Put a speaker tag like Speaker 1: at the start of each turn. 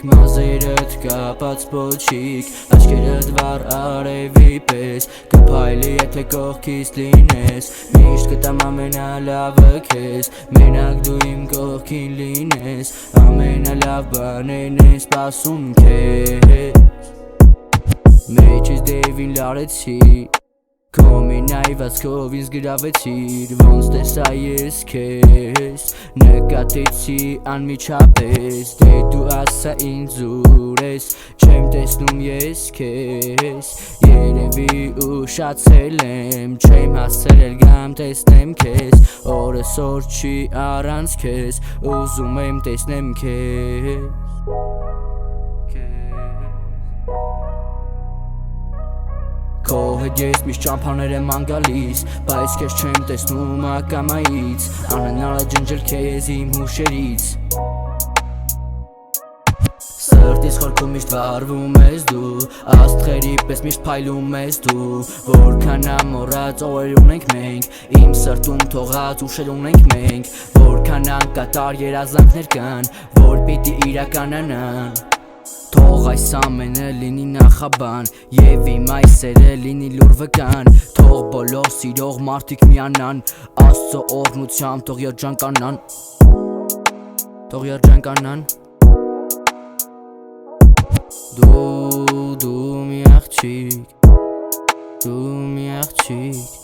Speaker 1: մազերդ կապած պոչիկ Աչքերդ վար արևի պես Կփայլի եթե կողքից լինես Միշտ կտամ ամենալավը քեզ Մենակ դու իմ կողքին լինես Ամենալավ բաներն են սպասում քեզ Մեջից դևին լարեցի Քո նայվածքով ինձ գրավեցիր Ոնց տեսա ես քեզ Նկատեցի անմիջապես Դե դու ասա ինձ ուր ես Չեմ տեսնում ես քեզ Երևի ուշացել եմ Չեմ հասցել էլ գամ տեսնեմ քեզ Օրս օր չի առանց քեզ Ուզում եմ տեսնեմ քեզ Քո հետ ես միշտ ճամփաներ եմ անգալիս Բայց քեզ չեմ տեսնում ակամայից Անհնար է ջնջել քեզ իմ հուշերից Սրտիս խորքում միշտ վարվում ես դու Աստղերի պես միշտ փայլում ես դու Որքան ամոռաց օրեր ունենք մենք Իմ սրտում թողած ուշեր ունենք մենք Որքան անկատար երազանքներ կան Որ պիտի իրականանան Թող այս ամենը լինի նախաբան Եվ իմ այսերը լինի լուր վկան Թող բոլոր սիրող մարդիկ միանան Աստծո օրհնությամբ թող երջանկանան Թող երջանկանան Դու մի աղջիկ Դու մի աղջիկ